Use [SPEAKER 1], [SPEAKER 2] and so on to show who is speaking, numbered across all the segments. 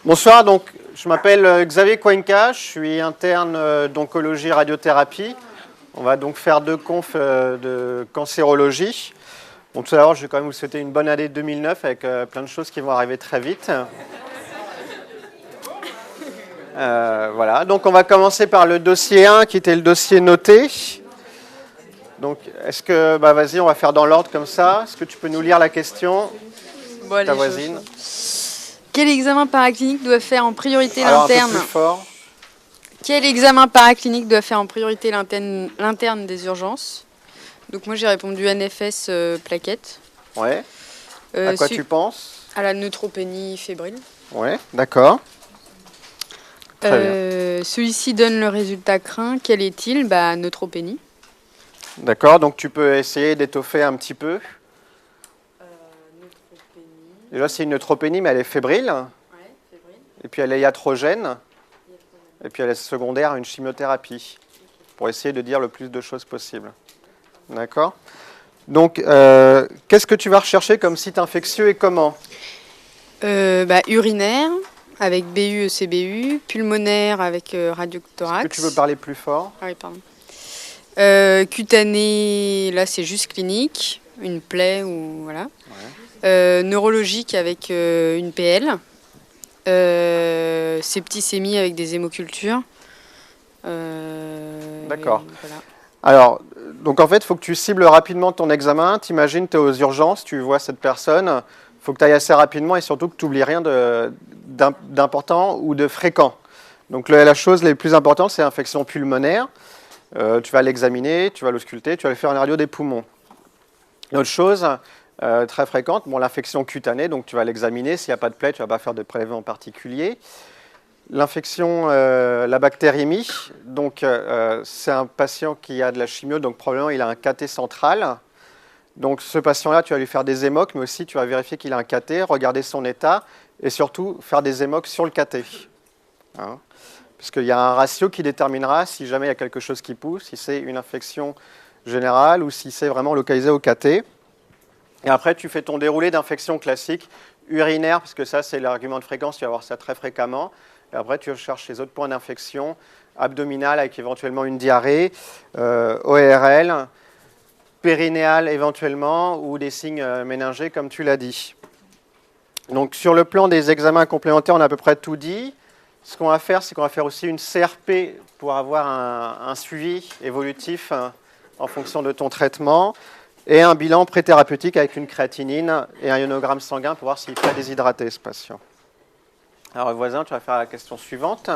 [SPEAKER 1] Bonsoir, donc je m'appelle Xavier Cuenca, je suis interne d'oncologie radiothérapie. On va donc faire 2 confs de cancérologie. Bon, tout d'abord, je vais quand même vous souhaiter une bonne année 2009 avec plein de choses qui vont arriver très vite. Voilà, donc on va commencer par le dossier 1 qui était le dossier noté. Donc, est-ce que, vas-y, on va faire dans l'ordre comme ça. Est-ce que tu peux nous lire la question,
[SPEAKER 2] bon,
[SPEAKER 1] ta voisine?
[SPEAKER 2] Quel examen paraclinique doit faire en priorité
[SPEAKER 1] Alors,
[SPEAKER 2] l'interne?
[SPEAKER 1] un peu plus fort.
[SPEAKER 2] Quel examen paraclinique doit faire en priorité l'interne des urgences? Donc moi j'ai répondu NFS plaquette.
[SPEAKER 1] Ouais. À quoi tu penses?
[SPEAKER 2] À la neutropénie fébrile.
[SPEAKER 1] Ouais, d'accord.
[SPEAKER 2] Celui-ci donne le résultat craint. Quel est-il? Neutropénie.
[SPEAKER 1] D'accord, donc tu peux essayer d'étoffer un petit peu. Déjà, c'est une neutropénie, mais elle est fébrile.
[SPEAKER 2] Ouais, fébrile.
[SPEAKER 1] Et puis elle est iatrogène. Et puis elle est secondaire à une chimiothérapie. Pour essayer de dire le plus de choses possible. D'accord. Donc, qu'est-ce que tu vas rechercher comme site infectieux et comment?
[SPEAKER 2] Urinaire, avec BU, ECBU. Pulmonaire, avec radiothorax.
[SPEAKER 1] Est-ce que tu veux parler plus fort?
[SPEAKER 2] Ah oui, pardon. Cutané, là c'est juste clinique. Une plaie ou voilà. Ouais. Neurologique avec une PL. Septicémie avec des hémocultures.
[SPEAKER 1] D'accord.
[SPEAKER 2] Voilà.
[SPEAKER 1] Alors, donc en fait, il faut que tu cibles rapidement ton examen. T'imagines, tu es aux urgences, tu vois cette personne. Il faut que tu ailles assez rapidement et surtout que tu n'oublies rien d'important ou de fréquent. Donc la chose la plus importante, c'est l'infection pulmonaire. Tu vas l'examiner, tu vas l'ausculter, tu vas aller faire une radio des poumons. Une autre chose très fréquente, l'infection cutanée, donc tu vas l'examiner. S'il n'y a pas de plaie, tu ne vas pas faire de prélèvement particulier. L'infection, la bactériémie, donc c'est un patient qui a de la chimio, donc probablement il a un cathé central. Donc ce patient-là, tu vas lui faire des hémocs, mais aussi tu vas vérifier qu'il a un cathé, regarder son état et surtout faire des hémocs sur le cathé. Hein, puisqu'il y a un ratio qui déterminera si jamais il y a quelque chose qui pousse, si c'est une infection générale ou si c'est vraiment localisé au cathé. Et après, tu fais ton déroulé d'infection classique, urinaire, parce que ça, c'est l'argument de fréquence, tu vas avoir ça très fréquemment. Et après, tu recherches les autres points d'infection, abdominale avec éventuellement une diarrhée, ORL, périnéale éventuellement, ou des signes méningés, comme tu l'as dit. Donc, sur le plan des examens complémentaires, on a à peu près tout dit. Ce qu'on va faire, c'est qu'on va faire aussi une CRP pour avoir un suivi évolutif en fonction de ton traitement et un bilan préthérapeutique avec une créatinine et un ionogramme sanguin pour voir s'il est très déshydraté, ce patient. Alors, voisin, tu vas faire la question suivante.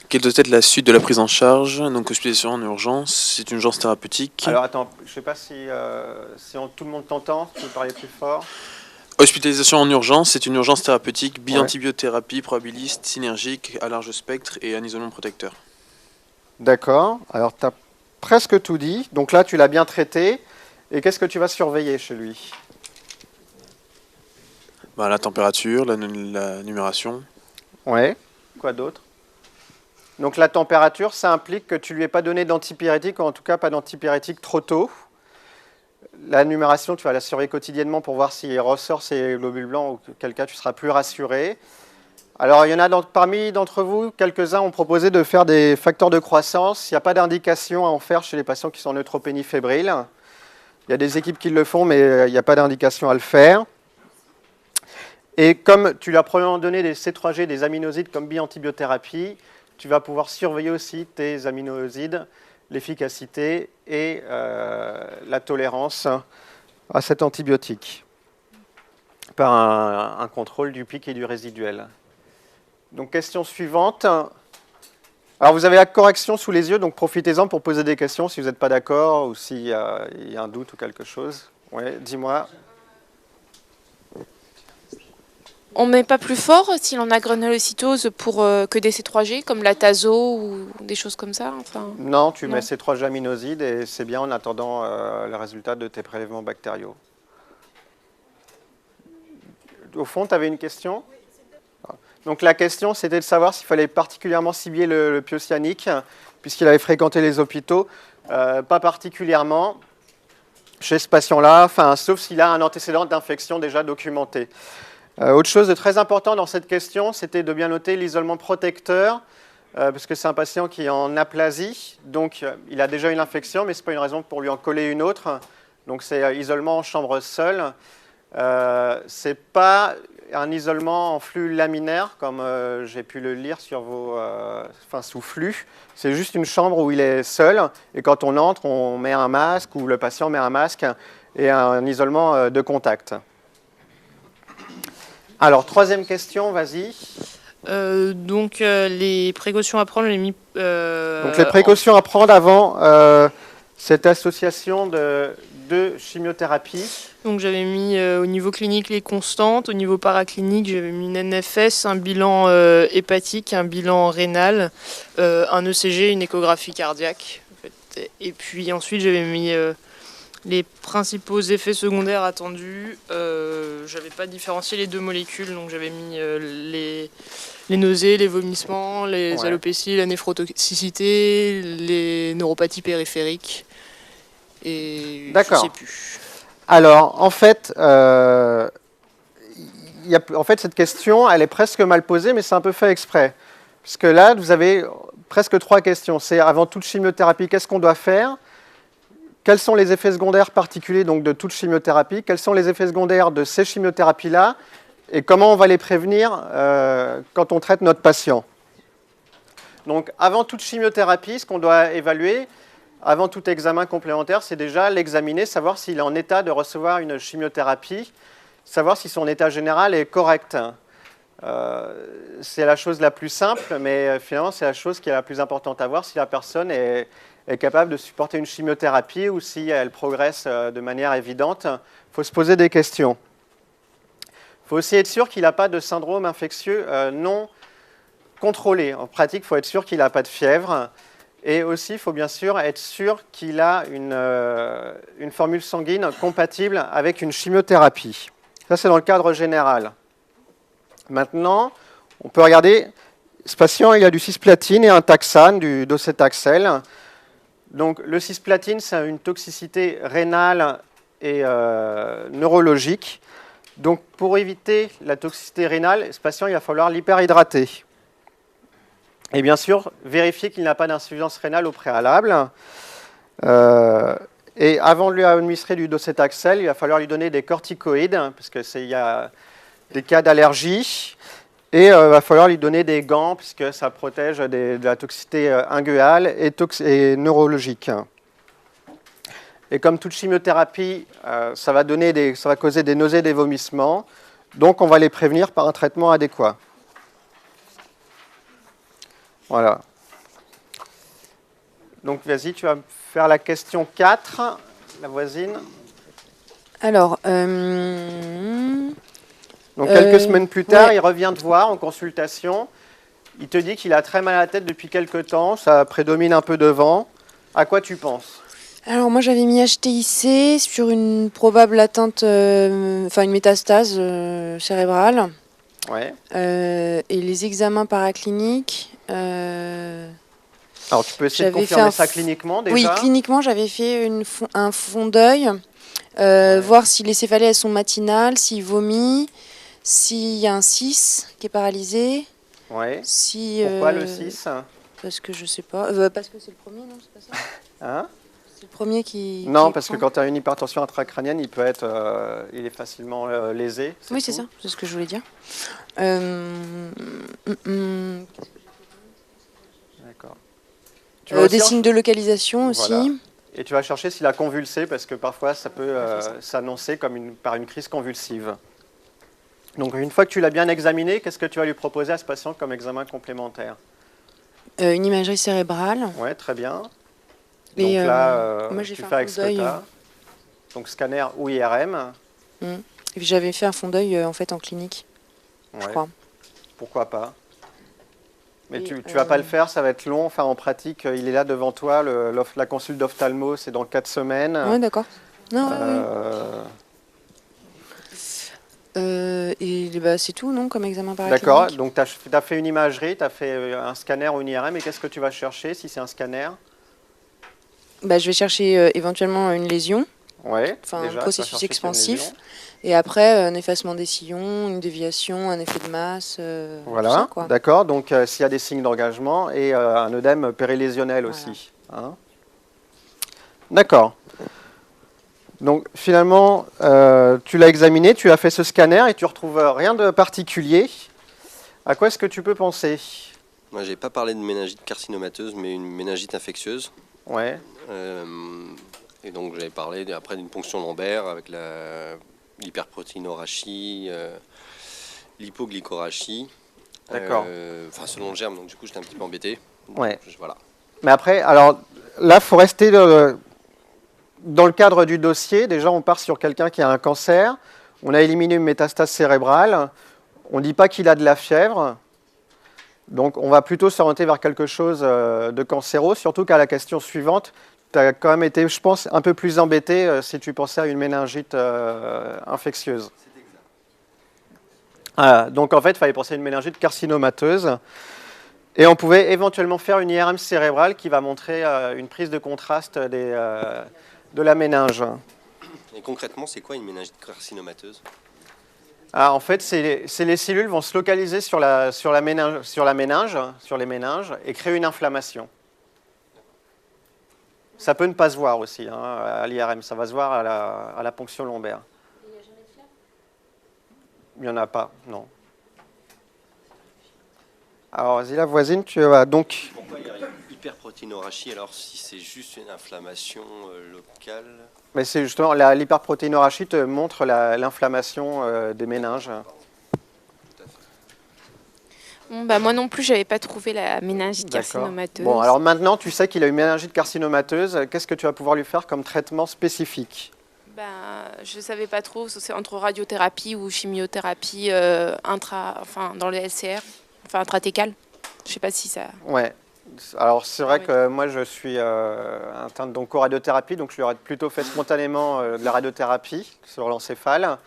[SPEAKER 3] Quelle doit être la suite de la prise en charge? Donc, hospitalisation en urgence, c'est une urgence thérapeutique.
[SPEAKER 1] Alors, attends, je ne sais pas si tout le monde t'entend, tu peux parler plus fort.
[SPEAKER 3] Hospitalisation en urgence, c'est une urgence thérapeutique, bi-antibiothérapie, probabiliste, synergique, à large spectre et un isolement protecteur.
[SPEAKER 1] D'accord. Alors, tu as presque tout dit. Donc là, tu l'as bien traité. Et qu'est-ce que tu vas surveiller chez lui?
[SPEAKER 3] La température, la numération.
[SPEAKER 1] Ouais. Quoi d'autre? Donc la température, ça implique que tu ne lui aies pas donné d'antipyrétique, ou en tout cas pas d'antipyrétique trop tôt. La numération, tu vas la surveiller quotidiennement pour voir s'il ressort ses globules blancs, ou auquel cas tu seras plus rassuré. Alors, il y en a parmi d'entre vous, quelques-uns ont proposé de faire des facteurs de croissance. Il n'y a pas d'indication à en faire chez les patients qui sont en neutropénie fébrile. Il y a des équipes qui le font, mais il n'y a pas d'indication à le faire. Et comme tu lui as probablement donné des C3G, des aminosides comme bi-antibiothérapie, tu vas pouvoir surveiller aussi tes aminosides, l'efficacité et la tolérance à cet antibiotique par un contrôle du pic et du résiduel. Donc, question suivante. Alors, vous avez la correction sous les yeux, donc profitez-en pour poser des questions si vous n'êtes pas d'accord ou s'il y a un doute ou quelque chose. Oui, dis-moi.
[SPEAKER 4] On ne met pas plus fort si l'on a granulocytose pour que des C3G, comme la tazo ou des choses comme ça
[SPEAKER 1] Non, tu mets C3G aminosides et c'est bien en attendant le résultat de tes prélèvements bactériaux. Au fond, tu avais une question? Donc la question, c'était de savoir s'il fallait particulièrement cibler le pyocianique, puisqu'il avait fréquenté les hôpitaux. Pas particulièrement. chez ce patient-là, enfin, sauf s'il a un antécédent d'infection déjà documenté. Autre chose de très important dans cette question, c'était de bien noter l'isolement protecteur, parce que c'est un patient qui est en aplasie, donc il a déjà une infection, mais ce n'est pas une raison pour lui en coller une autre. Donc c'est isolement en chambre seule. Ce n'est pas un isolement en flux laminaire, comme j'ai pu le lire sur sous flux. C'est juste une chambre où il est seul, et quand on entre, on met un masque, ou le patient met un masque, et un isolement de contact. Alors, troisième question, vas-y.
[SPEAKER 5] Les précautions à prendre,
[SPEAKER 1] Donc les précautions à prendre avant cette association de chimiothérapie.
[SPEAKER 5] Donc j'avais mis au niveau clinique les constantes, au niveau paraclinique j'avais mis une NFS, un bilan hépatique, un bilan rénal, un ECG, une échographie cardiaque. En fait. Et puis ensuite j'avais mis les principaux effets secondaires attendus. J'avais pas différencié les deux molécules, donc j'avais mis les nausées, les vomissements, les alopécies, la néphrotoxicité, les neuropathies périphériques. Et
[SPEAKER 1] d'accord.
[SPEAKER 5] Je sais plus.
[SPEAKER 1] Alors, en fait, cette question, elle est presque mal posée, mais c'est un peu fait exprès. Puisque là, vous avez presque 3 questions. C'est avant toute chimiothérapie, qu'est-ce qu'on doit faire? Quels sont les effets secondaires particuliers donc, de toute chimiothérapie? Quels sont les effets secondaires de ces chimiothérapies-là? Et comment on va les prévenir quand on traite notre patient? Donc, avant toute chimiothérapie, ce qu'on doit évaluer, avant tout examen complémentaire, c'est déjà l'examiner, savoir s'il est en état de recevoir une chimiothérapie, savoir si son état général est correct. C'est la chose la plus simple, mais finalement, c'est la chose qui est la plus importante à voir, si la personne est capable de supporter une chimiothérapie ou si elle progresse de manière évidente. Il faut se poser des questions. Il faut aussi être sûr qu'il n'a pas de syndrome infectieux non contrôlé. En pratique, il faut être sûr qu'il n'a pas de fièvre. Et aussi, il faut bien sûr être sûr qu'il a une formule sanguine compatible avec une chimiothérapie. Ça, c'est dans le cadre général. Maintenant, on peut regarder, ce patient, il a du cisplatine et un taxane, du docétaxel. Donc, le cisplatine, c'est une toxicité rénale et neurologique. Donc, pour éviter la toxicité rénale, ce patient, il va falloir l'hyperhydrater. Et bien sûr, vérifier qu'il n'a pas d'insuffisance rénale au préalable. Et avant de lui administrer du docétaxel, il va falloir lui donner des corticoïdes, parce qu'il y a des cas d'allergie. Et il va falloir lui donner des gants, puisque ça protège de la toxicité inguéale et neurologique. Et comme toute chimiothérapie, ça va causer des nausées et des vomissements. Donc on va les prévenir par un traitement adéquat. Voilà. Donc, vas-y, tu vas faire la question 4, la voisine.
[SPEAKER 2] Alors,
[SPEAKER 1] donc, quelques semaines plus tard, il revient te voir en consultation. Il te dit qu'il a très mal à la tête depuis quelques temps, ça prédomine un peu devant. À quoi tu penses?
[SPEAKER 2] Alors moi j'avais mis HTIC sur une probable atteinte, une métastase cérébrale.
[SPEAKER 1] Ouais.
[SPEAKER 2] Et les examens paracliniques.
[SPEAKER 1] Alors tu peux essayer de confirmer ça cliniquement déjà?
[SPEAKER 2] Oui, cliniquement j'avais fait un fond d'œil, voir si les céphalées elles sont matinales, s'il vomit, s'il y a un 6 qui est paralysé.
[SPEAKER 1] Ouais.
[SPEAKER 2] Pourquoi
[SPEAKER 1] le 6?
[SPEAKER 2] Parce que je sais pas. Parce que c'est le premier, non? C'est pas ça?
[SPEAKER 1] Hein?
[SPEAKER 2] C'est le premier qui.
[SPEAKER 1] Non, parce que quand tu as une hypertension intracrânienne, il est facilement lésé.
[SPEAKER 2] Oui, c'est ça, c'est ce que je voulais dire.
[SPEAKER 1] D'accord.
[SPEAKER 2] Des signes de localisation aussi.
[SPEAKER 1] Voilà. Et tu vas chercher s'il a convulsé, parce que parfois ça peut s'annoncer par une crise convulsive. Donc une fois que tu l'as bien examiné, qu'est-ce que tu vas lui proposer à ce patient comme examen complémentaire?
[SPEAKER 2] Une imagerie cérébrale.
[SPEAKER 1] Oui, très bien.
[SPEAKER 2] Et
[SPEAKER 1] donc là,
[SPEAKER 2] moi,
[SPEAKER 1] tu fais avec ce que tu as. Donc scanner ou IRM.
[SPEAKER 2] Et puis j'avais fait un fond d'œil en clinique, je crois.
[SPEAKER 1] Pourquoi pas? Mais tu vas pas le faire, ça va être long. Enfin, en pratique, il est là devant toi. La consulte d'ophtalmo, c'est dans 4 semaines.
[SPEAKER 2] Oui, d'accord. Et c'est tout, non, comme examen paraclinique?
[SPEAKER 1] D'accord, donc tu as fait une imagerie, tu as fait un scanner ou une IRM, et qu'est-ce que tu vas chercher si c'est un scanner?
[SPEAKER 2] Je vais chercher éventuellement une lésion.
[SPEAKER 1] Ouais,
[SPEAKER 2] enfin
[SPEAKER 1] déjà,
[SPEAKER 2] un
[SPEAKER 1] ça
[SPEAKER 2] processus
[SPEAKER 1] cherche une
[SPEAKER 2] expansif.
[SPEAKER 1] lésion.
[SPEAKER 2] Et après, un effacement des sillons, une déviation, un effet de masse, tout ça,
[SPEAKER 1] Voilà,
[SPEAKER 2] quoi.
[SPEAKER 1] d'accord. Donc, s'il y a des signes d'engagement et un œdème périlésionnel
[SPEAKER 2] Voilà.
[SPEAKER 1] aussi. Hein. D'accord. Donc, finalement, tu l'as examiné, tu as fait ce scanner et tu retrouves rien de particulier. À quoi est-ce que tu peux penser?
[SPEAKER 6] Moi, j'ai pas parlé de méningite carcinomateuse, mais une méningite infectieuse.
[SPEAKER 1] Ouais,
[SPEAKER 6] Et donc, j'avais parlé après d'une ponction lombaire avec l'hyperprotéinorachie, l'hypoglycorachie.
[SPEAKER 1] D'accord.
[SPEAKER 6] Enfin, selon le germe, donc du coup, j'étais un petit peu embêté. Donc,
[SPEAKER 1] Ouais.
[SPEAKER 6] voilà.
[SPEAKER 1] Mais après, alors là, il faut rester dans le cadre du dossier. Déjà, on part sur quelqu'un qui a un cancer. On a éliminé une métastase cérébrale. On ne dit pas qu'il a de la fièvre. Donc, on va plutôt s'orienter vers quelque chose de cancéro, surtout qu'à la question suivante, tu as quand même été, je pense, un peu plus embêté si tu pensais à une méningite infectieuse. Voilà, donc, en fait, il fallait penser à une méningite carcinomateuse. Et on pouvait éventuellement faire une IRM cérébrale qui va montrer une prise de contraste de la méninge.
[SPEAKER 6] Et concrètement, c'est quoi une méningite carcinomateuse?
[SPEAKER 1] En fait, c'est les cellules vont se localiser sur les méninges, et créer une inflammation. Ça peut ne pas se voir aussi à l'IRM, ça va se voir à la ponction lombaire. Il n'y en a pas, non. Alors, vas-y, la voisine, tu vas donc...
[SPEAKER 6] Pourquoi il y a une hyperprotéinorachie alors si c'est juste une inflammation locale?
[SPEAKER 1] Mais c'est justement, l'hyperprotéinorachie te montre l'inflammation des méninges.
[SPEAKER 4] Bon, bah, moi non plus, j'avais pas trouvé la méningite
[SPEAKER 1] D'accord.
[SPEAKER 4] carcinomateuse.
[SPEAKER 1] Bon, alors maintenant, tu sais qu'il a une méningite carcinomateuse. Qu'est-ce que tu vas pouvoir lui faire comme traitement spécifique?
[SPEAKER 4] Ben, je savais pas trop, c'est entre radiothérapie ou chimiothérapie dans le LCR, enfin intratécal. Je sais pas si ça.
[SPEAKER 1] Ouais. Alors c'est vrai
[SPEAKER 4] Oui.
[SPEAKER 1] que moi je suis atteinte donc radiothérapie, donc je lui aurais plutôt fait spontanément de la radiothérapie sur l'encéphale.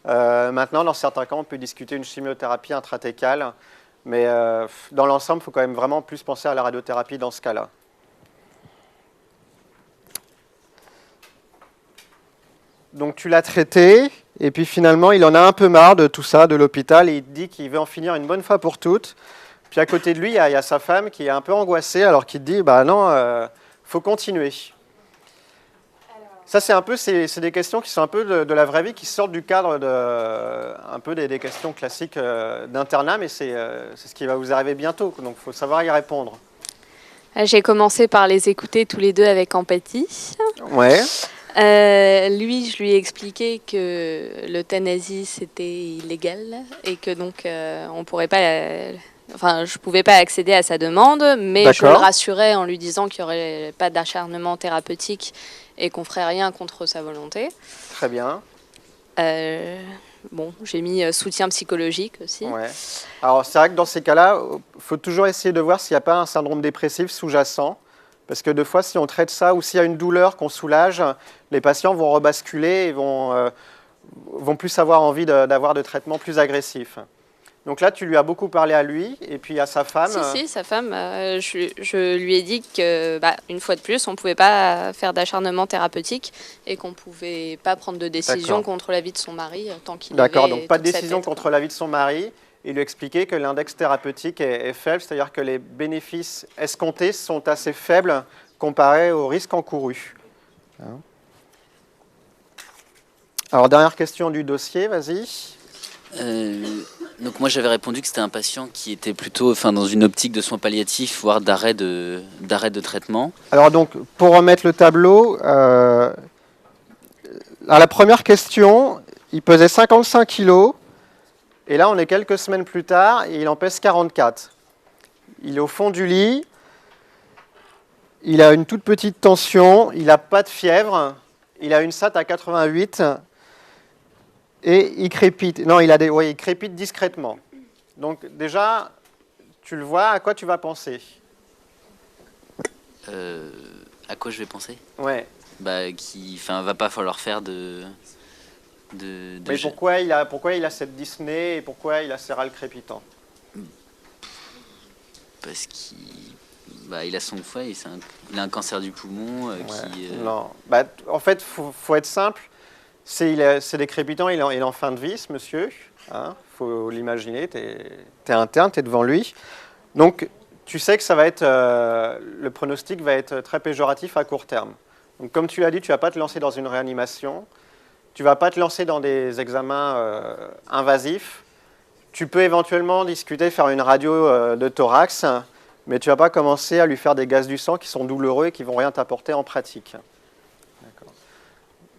[SPEAKER 1] Maintenant, dans certains cas, on peut discuter une chimiothérapie intratécale, mais dans l'ensemble, il faut quand même vraiment plus penser à la radiothérapie dans ce cas-là. Donc tu l'as traité, et puis finalement, il en a un peu marre de tout ça, de l'hôpital, et il te dit qu'il veut en finir une bonne fois pour toutes. Puis à côté de lui, il y a sa femme qui est un peu angoissée, alors qu'il te dit, bah non, faut continuer. Ça, c'est des questions qui sont un peu de la vraie vie, qui sortent du cadre un peu des questions classiques d'internat, mais c'est ce qui va vous arriver bientôt, donc il faut savoir y répondre.
[SPEAKER 7] J'ai commencé par les écouter tous les deux avec empathie.
[SPEAKER 1] Ouais.
[SPEAKER 7] Lui, je lui ai expliqué que l'euthanasie c'était illégal et que donc on pourrait pas, je pouvais pas accéder à sa demande, mais je le rassurais en lui disant qu'il y aurait pas d'acharnement thérapeutique et qu'on ferait rien contre sa volonté.
[SPEAKER 1] Très bien.
[SPEAKER 7] Bon, j'ai mis soutien psychologique aussi.
[SPEAKER 1] Ouais. Alors c'est vrai que dans ces cas-là, il faut toujours essayer de voir s'il n'y a pas un syndrome dépressif sous-jacent. Parce que deux fois, si on traite ça ou s'il y a une douleur qu'on soulage, les patients vont rebasculer et vont plus avoir envie d'avoir de traitements plus agressifs. Donc là, tu lui as beaucoup parlé à lui et puis à sa femme.
[SPEAKER 7] Si, sa femme, je lui ai dit que, une fois de plus, on ne pouvait pas faire d'acharnement thérapeutique et qu'on ne pouvait pas prendre de décision contre la vie de son mari tant qu'il avait
[SPEAKER 1] D'accord, donc pas de
[SPEAKER 7] toute sa
[SPEAKER 1] décision
[SPEAKER 7] tête,
[SPEAKER 1] contre la vie de son mari. Et lui expliquer que l'index thérapeutique est faible, c'est-à-dire que les bénéfices escomptés sont assez faibles comparés aux risques encourus. Alors, dernière question du dossier, vas-y.
[SPEAKER 8] Donc moi j'avais répondu que c'était un patient qui était plutôt dans une optique de soins palliatifs, voire d'arrêt de traitement.
[SPEAKER 1] Alors donc, pour remettre le tableau, à la première question, il pesait 55 kilos. Et là, on est quelques semaines plus tard et il en pèse 44. Il est au fond du lit. Il a une toute petite tension. Il n'a pas de fièvre. Il a une SAT à 88. Et il crépite. Non, il crépite discrètement. Donc déjà, tu le vois, à quoi tu vas penser?
[SPEAKER 8] À quoi je vais penser?
[SPEAKER 1] Ouais.
[SPEAKER 8] Qu'il va pas falloir faire
[SPEAKER 1] Mais pourquoi il a cette dyspnée et pourquoi il a ces râles crépitants?
[SPEAKER 8] Parce qu'il il a son foie, il a un cancer du poumon
[SPEAKER 1] Non. Bah, en fait, faut être simple. C'est des crépitants, il est en fin de vie, ce monsieur. Hein, faut l'imaginer, tu es interne, tu es devant lui. Donc, tu sais que ça va être, le pronostic va être très péjoratif à court terme. Donc, comme tu l'as dit, tu ne vas pas te lancer dans une réanimation. Tu ne vas pas te lancer dans des examens invasifs. Tu peux éventuellement discuter, faire une radio de thorax, mais tu ne vas pas commencer à lui faire des gaz du sang qui sont douloureux et qui ne vont rien t'apporter en pratique.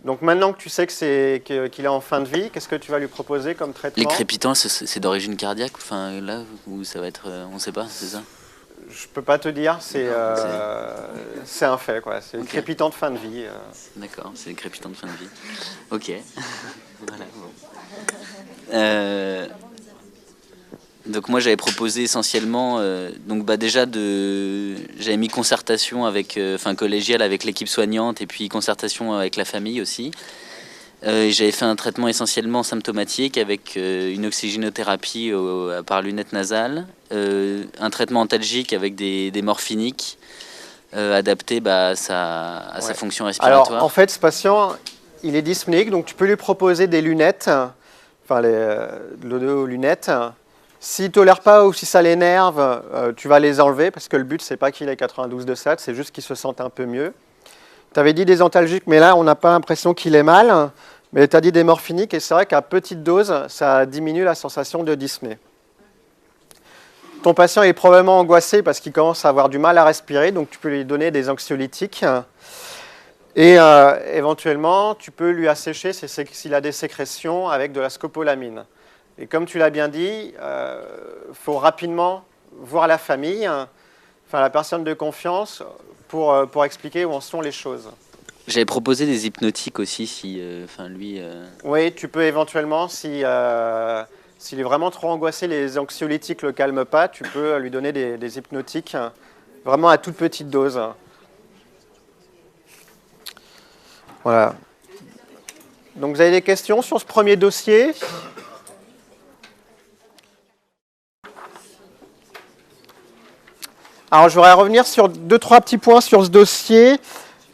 [SPEAKER 1] Donc maintenant que tu sais qu'il est en fin de vie, qu'est-ce que tu vas lui proposer comme traitement?
[SPEAKER 8] Les crépitants, c'est d'origine cardiaque, enfin là où ça va être, on ne sait pas, c'est ça?
[SPEAKER 1] Je peux pas te dire, c'est un fait, quoi. C'est okay. Crépitant de fin de vie.
[SPEAKER 8] D'accord, c'est crépitant de fin de vie. Ok. Voilà, bon. Donc moi j'avais proposé essentiellement, déjà j'avais mis concertation avec, collégiale avec l'équipe soignante et puis concertation avec la famille aussi. J'avais fait un traitement essentiellement symptomatique avec une oxygénothérapie par lunettes nasales, un traitement antalgique avec des morphiniques adaptés à sa fonction respiratoire.
[SPEAKER 1] Alors en fait ce patient il est dyspnéique, donc tu peux lui proposer des lunettes, l'odo-lunettes. S'il ne tolère pas ou si ça l'énerve, tu vas les enlever parce que le but, c'est pas qu'il ait 92 de SAT, c'est juste qu'il se sente un peu mieux. Tu avais dit des antalgiques, mais là, on n'a pas l'impression qu'il est mal. Mais tu as dit des morphiniques et c'est vrai qu'à petite dose, ça diminue la sensation de dyspnée. Ton patient est probablement angoissé parce qu'il commence à avoir du mal à respirer, donc tu peux lui donner des anxiolytiques. Et éventuellement, tu peux lui assécher s'il a des sécrétions avec de la scopolamine. Et comme tu l'as bien dit, faut rapidement voir la famille, la personne de confiance, pour expliquer où en sont les choses.
[SPEAKER 8] J'avais proposé des hypnotiques aussi, si lui...
[SPEAKER 1] Oui, tu peux éventuellement, s'il est vraiment trop angoissé, les anxiolytiques ne le calment pas, tu peux lui donner des hypnotiques, vraiment à toute petite dose. Voilà. Donc vous avez des questions sur ce premier dossier ? Alors, je voudrais revenir sur 2-3 petits points sur ce dossier.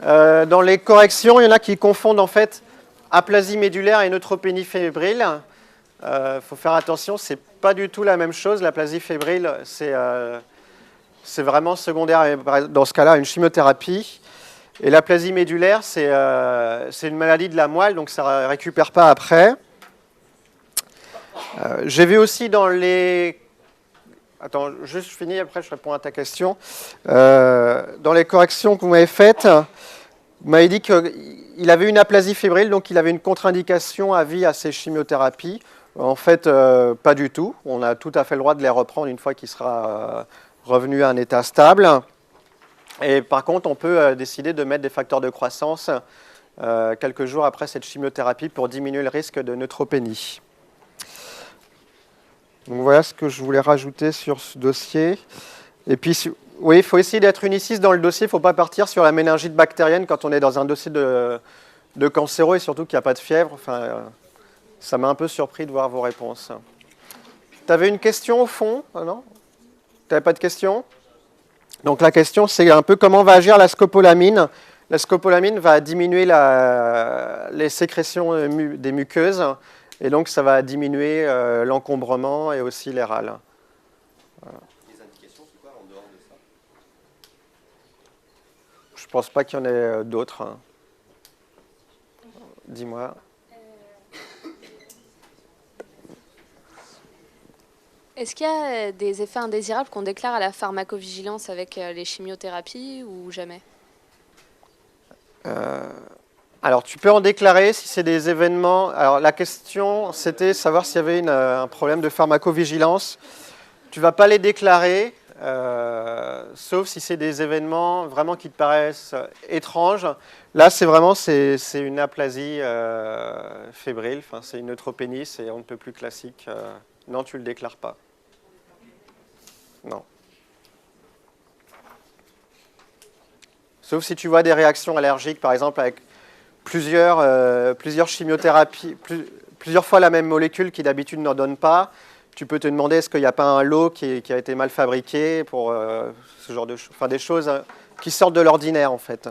[SPEAKER 1] Dans les corrections, il y en a qui confondent en fait aplasie médulaire et neutropénie fébrile. Faut faire attention, c'est pas du tout la même chose. L'aplasie fébrile, c'est vraiment secondaire, et dans ce cas-là, une chimiothérapie. Et l'aplasie médulaire, c'est une maladie de la moelle, donc ça ne récupère pas après. J'ai vu aussi dans les... Attends, juste je finis, après je réponds à ta question. Dans les corrections que vous m'avez faites, vous m'avez dit qu'il avait une aplasie fébrile, donc il avait une contre-indication à vie à ces chimiothérapies. En fait, pas du tout. On a tout à fait le droit de les reprendre une fois qu'il sera revenu à un état stable. Et par contre, on peut décider de mettre des facteurs de croissance quelques jours après cette chimiothérapie pour diminuer le risque de neutropénie. Donc voilà ce que je voulais rajouter sur ce dossier. Et puis, oui, il faut essayer d'être uniciste dans le dossier. Il ne faut pas partir sur la méningite bactérienne quand on est dans un dossier de cancéro et surtout qu'il n'y a pas de fièvre. Ça m'a un peu surpris de voir vos réponses. Tu avais une question au fond? Non? Tu n'avais pas de question? Donc la question, c'est un peu comment va agir la scopolamine. La scopolamine va diminuer les sécrétions des muqueuses. Et donc, ça va diminuer l'encombrement et aussi les râles. Voilà.
[SPEAKER 6] Les indications, c'est quoi en dehors de ça?
[SPEAKER 1] Je ne pense pas qu'il y en ait d'autres. Hein. Dis-moi.
[SPEAKER 7] Est-ce qu'il y a des effets indésirables qu'on déclare à la pharmacovigilance avec les chimiothérapies ou jamais?
[SPEAKER 1] Alors, tu peux en déclarer si c'est des événements. Alors, la question, c'était savoir s'il y avait un problème de pharmacovigilance. Tu ne vas pas les déclarer, sauf si c'est des événements vraiment qui te paraissent étranges. Là, c'est une aplasie fébrile, c'est une neutropénie, c'est on ne peut plus classique. Non, tu ne le déclares pas. Non. Sauf si tu vois des réactions allergiques, par exemple, avec plusieurs chimiothérapies, plusieurs fois la même molécule qui d'habitude n'en donne pas. tu peux te demander est-ce qu'il n'y a pas un lot qui a été mal fabriqué pour ce genre de choses, enfin des choses qui sortent de l'ordinaire en fait.